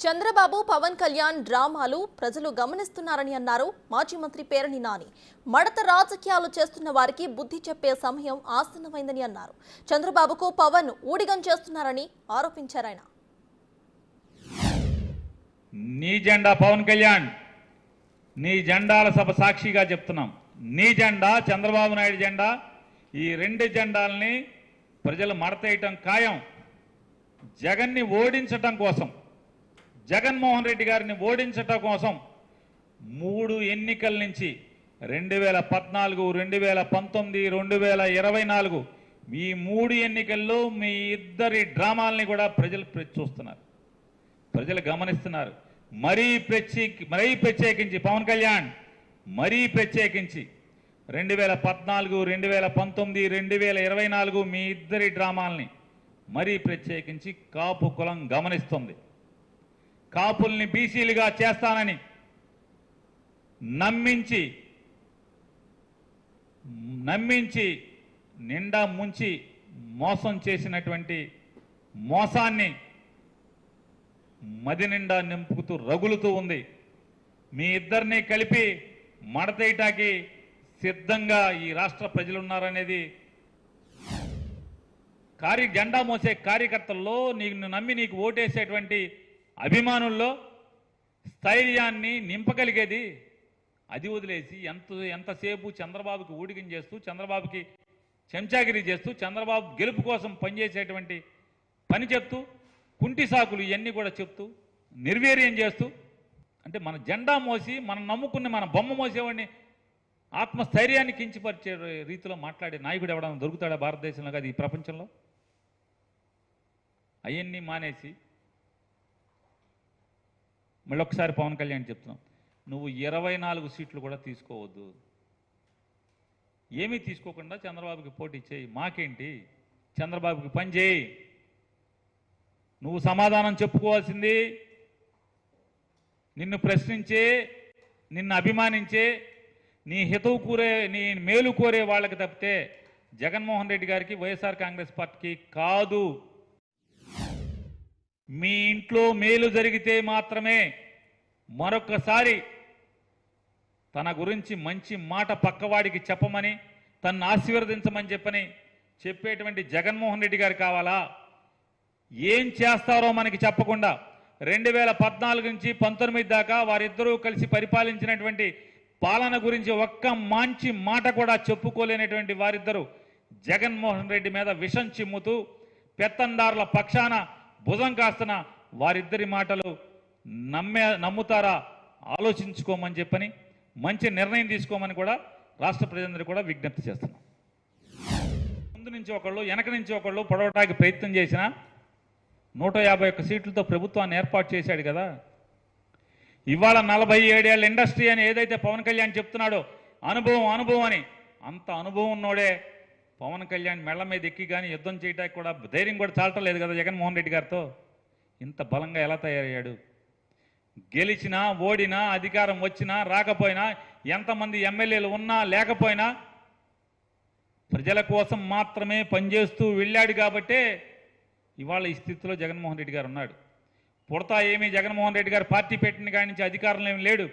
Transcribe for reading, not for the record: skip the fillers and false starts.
చంద్రబాబు పవన్ కళ్యాణ్ డ్రామాలు ప్రజలు గమనిస్తున్నారని అన్నారు మాజీ మంత్రి పేర్ని నాని. మడత రాజకీయాలు చేస్తున్న వారికి బుద్ధి చెప్పే సమయం ఆసన్నమైందని అన్నారు. చంద్రబాబుకు పవన్ ఊడిగం చేస్తున్నారని ఆరోపించారు ఆయన. నీ జెండా పవన్ కళ్యాణ్, నీ జెండాల సభ సాక్షిగా చెప్తున్నాం. నీ జెండా చంద్రబాబు నాయుడు జెండా, ఈ రెండు జెండాలని ప్రజలు మడతేయటం ఖాయం. జగన్ని ఓడించటం కోసం, జగన్మోహన్ రెడ్డి గారిని ఓడించటం కోసం 3 ఎన్నికల నుంచి 2014, 2019, 2024 ఈ 3 ఎన్నికల్లో మీ ఇద్దరి డ్రామాలని కూడా ప్రజలు చూస్తున్నారు, ప్రజలు గమనిస్తున్నారు. మరీ ప్రత్యేకించి పవన్ కళ్యాణ్ మరీ ప్రత్యేకించి 2014, 2019, 2024 మీ ఇద్దరి డ్రామాలని మరీ ప్రత్యేకించి కాపు కులం గమనిస్తుంది. కాపుల్ని బీసీలుగా చేస్తానని నమ్మించి నిండా ముంచి మోసం చేసినటువంటి మోసాన్ని మది నిండా నింపుతూ రగులుతూ ఉంది. మీ ఇద్దరిని కలిపి మడతేయటానికి సిద్ధంగా ఈ రాష్ట్ర ప్రజలున్నారనేది జెండా మోసే కార్యకర్తల్లో, నీకు నమ్మి నీకు ఓటేసేటువంటి అభిమానుల్లో స్థైర్యాన్ని నింపగలిగేది అది వదిలేసి ఎంతసేపు చంద్రబాబుకి ఊడిగం చేస్తూ, చంద్రబాబుకి చెంచాగిరి చేస్తూ, చంద్రబాబు గెలుపు కోసం పనిచేసేటువంటి పని చెప్తూ, కుంటి సాకులు ఇవన్నీ కూడా చెప్తూ నిర్వీర్యం చేస్తూ, అంటే మన జెండా మోసి మనం నమ్ముకున్న మన బొమ్మ మోసేవాడిని ఆత్మస్థైర్యాన్ని కించపరిచే రీతిలో మాట్లాడే నాయకుడు ఎవడన్నా దొరుకుతాడా భారతదేశంలో కాదు ఈ ప్రపంచంలో? అవన్నీ మానేసి మళ్ళొకసారి పవన్ కళ్యాణ్ చెప్తున్నాం, నువ్వు 24 సీట్లు కూడా తీసుకోవద్దు. ఏమీ తీసుకోకుండా చంద్రబాబుకి పోటీ చేయి. మాకేంటి, చంద్రబాబుకి పని చేయి. నువ్వు సమాధానం చెప్పుకోవాల్సింది నిన్ను ప్రశ్నించే, నిన్ను అభిమానించే, నీ హితవు కోరే, నీ మేలు కోరే వాళ్ళకి తప్పితే జగన్మోహన్ రెడ్డి గారికి, వైఎస్ఆర్ కాంగ్రెస్ పార్టీకి కాదు. మీ ఇంట్లో మేలు జరిగితే మాత్రమే మరొకసారి తన గురించి మంచి మాట పక్కవాడికి చెప్పమని, తన్ను ఆశీర్వదించమని చెప్పేటువంటి జగన్మోహన్ రెడ్డి గారు కావాలా? ఏం చేస్తారో మనకి చెప్పకుండా 2014 నుంచి 19 దాకా వారిద్దరూ కలిసి పరిపాలించినటువంటి పాలన గురించి ఒక్క మంచి మాట కూడా చెప్పుకోలేనటువంటి వారిద్దరూ జగన్మోహన్ రెడ్డి మీద విషం చిమ్ముతూ పెత్తందారుల పక్షాన భుజం కాస్తున్న వారిద్దరి మాటలు నమ్ముతారా ఆలోచించుకోమని చెప్పని, మంచి నిర్ణయం తీసుకోమని కూడా రాష్ట్ర ప్రజలందరూ కూడా విజ్ఞప్తి చేస్తున్నాం. ముందు నుంచి ఒకళ్ళు, వెనక నుంచి ఒకళ్ళు పొడవటానికి ప్రయత్నం చేసిన 151 సీట్లతో ప్రభుత్వాన్ని ఏర్పాటు చేశాడు కదా. ఇవాళ 47 ఏళ్ళ ఇండస్ట్రీ అని ఏదైతే పవన్ కళ్యాణ్ చెప్తున్నాడో, అనుభవం అని, అంత అనుభవం ఉన్నోడే పవన్ కళ్యాణ్ మెళ్ల మీద ఎక్కి కానీ యుద్ధం చేయడానికి కూడా ధైర్యం కూడా చాలటలేదు కదా జగన్మోహన్ రెడ్డి గారితో. ఇంత బలంగా ఎలా తయారయ్యాడు? గెలిచినా ఓడినా, అధికారం వచ్చినా రాకపోయినా, ఎంతమంది ఎమ్మెల్యేలు ఉన్నా లేకపోయినా ప్రజల కోసం మాత్రమే పనిచేస్తూ వెళ్ళాడు కాబట్టే ఇవాళ ఈ స్థితిలో జగన్మోహన్ రెడ్డి గారు ఉన్నాడు. పుడతా ఏమీ జగన్మోహన్ రెడ్డి గారు పార్టీ పెట్టిన కాడి నుంచి అధికారంలో ఏమి లేడు.